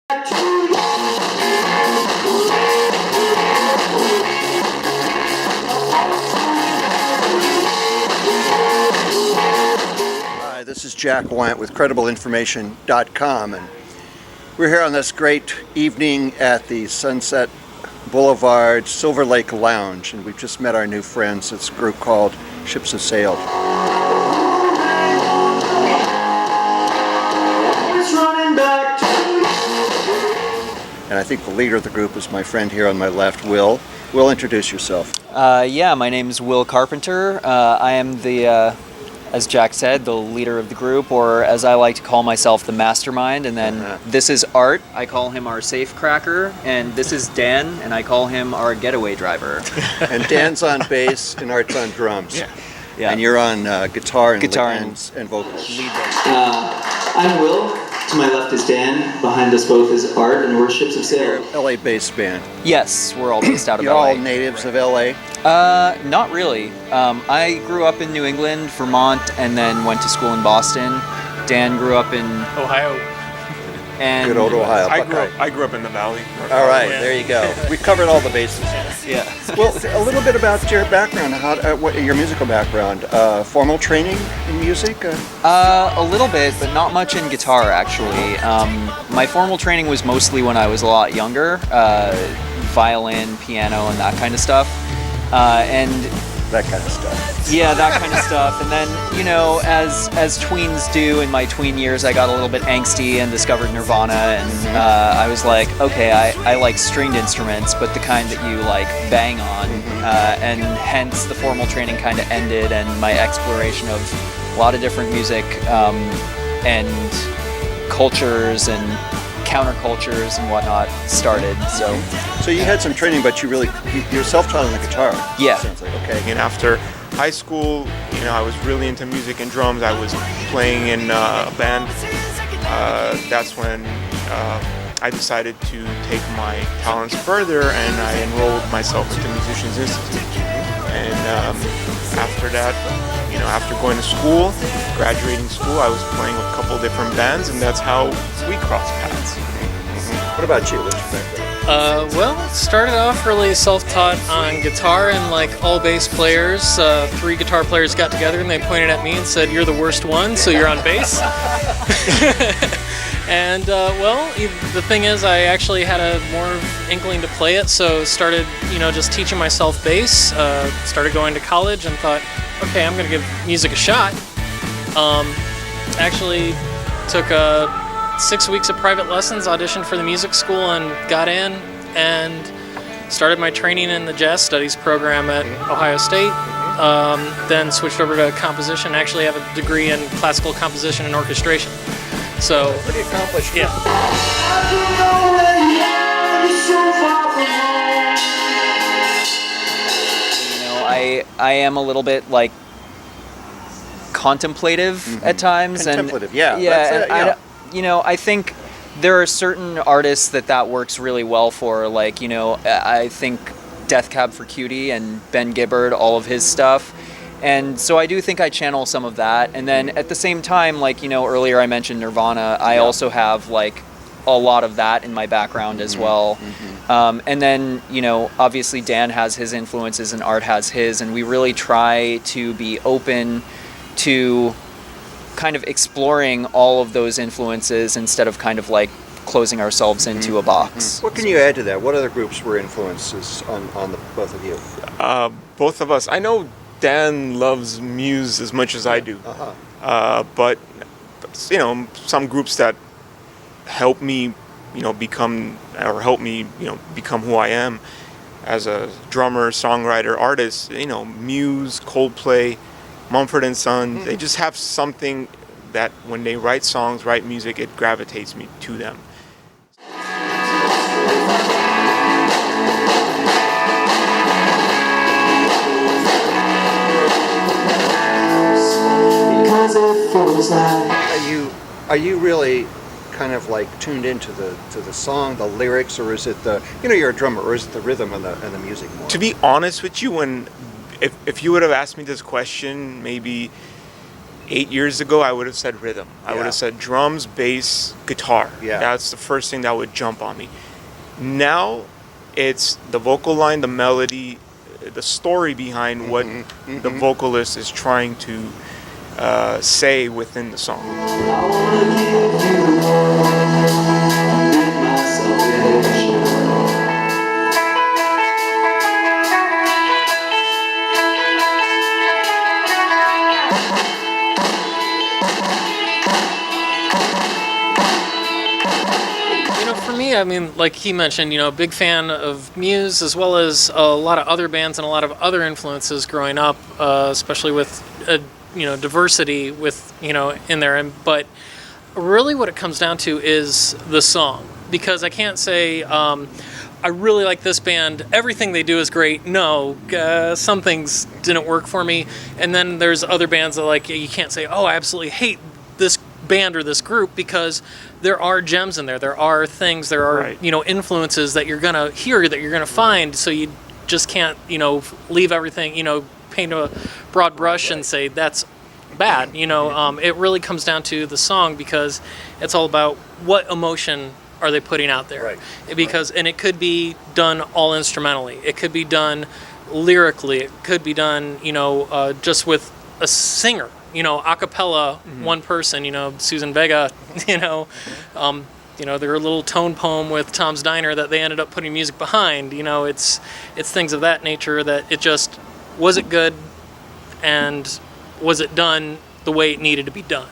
Hi, this is Jack Wyant with CredibleInformation.com, and we're here on this great evening at the Sunset Boulevard Silverlake Lounge, and we've just met our new friends. It's a group called Ships Have Sailed. And I think the leader of the group is my friend here on my left, Will. Will, introduce yourself. Yeah, my name's Will Carpenter. I am the, as Jack said, the leader of the group, or as I like to call myself, the mastermind. And then this is Art. I call him our safecracker. And this is Dan, and I call him our getaway driver. And Dan's on bass, and Art's on drums. Yeah. And you're on guitar and vocals. Lead vocals. I'm Will. To my left is Dan. Behind us both is Art, and we're Ships Have Sailed. LA-based band. Yes, we're all based out of You're LA. all natives of LA? Not really. I grew up in New England, Vermont, and then went to school in Boston. Dan grew up in Ohio. And good old Ohio. I grew up in the Valley. All right, there you go. We covered all the bases. Yeah. Well, a little bit about your background, what your musical background. Formal training in music? A little bit, but not much in guitar, actually. My formal training was mostly when I was a lot younger, violin, piano, and that kind of stuff. And that kind of stuff. Yeah, that kind of stuff. And then, you know, as tweens do, in my tween years, I got a little bit angsty and discovered Nirvana, and I was like, okay, I like stringed instruments, but the kind that you like bang on, and hence the formal training kind of ended, and my exploration of a lot of different music and cultures and countercultures and whatnot started. So you had some training, but you're self-taught on the guitar. Yeah. Sounds like, okay. And after high school, you know, I was really into music and drums. I was playing in a band. That's when I decided to take my talents further, and I enrolled myself into Musicians Institute. And after that, you know, after going to school, graduating school, I was playing with a couple different bands, and that's how we crossed paths. What about you? What's your background? Well, started off really self-taught on guitar, and like all bass players, 3 guitar players got together and they pointed at me and said, "You're the worst one, so you're on bass." And well, the thing is, I actually had a more inkling to play it, so started, you know, just teaching myself bass. Started going to college and thought, okay, I'm gonna give music a shot. Actually took 6 weeks of private lessons, auditioned for the music school, and got in, and started my training in the jazz studies program at Ohio State. Then switched over to composition. Actually have a degree in classical composition and orchestration. So pretty accomplished. Yeah. You know, I am a little bit like contemplative at times. Contemplative, and yeah. Yeah, you know, I think there are certain artists that works really well for. Like, you know, I think Death Cab for Cutie and Ben Gibbard, all of his stuff. And so I do think I channel some of that. And then at the same time, like, you know, earlier I mentioned Nirvana. I also have like a lot of that in my background as well. And then, you know, obviously Dan has his influences and Art has his, and we really try to be open to kind of exploring all of those influences instead of kind of like closing ourselves into a box. What can you add to that? What other groups were influences on the both of you? Both of us. I know Dan loves Muse as much as I do, but you know, some groups that help me, you know, become who I am as a drummer, songwriter, artist. You know, Muse, Coldplay, Mumford & Sons. They just have something that when they write songs, write music, it gravitates me to them. Are you really kind of like tuned into the song, the lyrics, or is it you're a drummer, or is it the rhythm and the music more? To be honest with you, if you would have asked me this question maybe 8 years ago, I would have said rhythm. I would Yeah. have said drums, bass, guitar. Yeah. That's the first thing that would jump on me. Now, it's the vocal line, the melody, the story behind what the vocalist is trying to say within the song. I wanna give you the world, make myself sure. For me, I mean, like he mentioned, big fan of Muse as well as a lot of other bands and a lot of other influences growing up, especially with, diversity with, in there. But really what it comes down to is the song. Because I can't say, I really like this band, everything they do is great. No, some things didn't work for me. And then there's other bands that you can't say, oh, I absolutely hate this band or this group, because there are gems in there. There are things, there are, Right. Influences that you're going to hear, that you're going to find. So you just can't, leave everything, paint a broad brush and say that's bad. It really comes down to the song, because it's all about what emotion are they putting out there. Right. Because, and it could be done all instrumentally. It could be done lyrically. It could be done, just with a singer. A cappella, one person, Susan Vega, their little tone poem with Tom's Diner that they ended up putting music behind. It's things of that nature that it just, was it good, and was it done the way it needed to be done?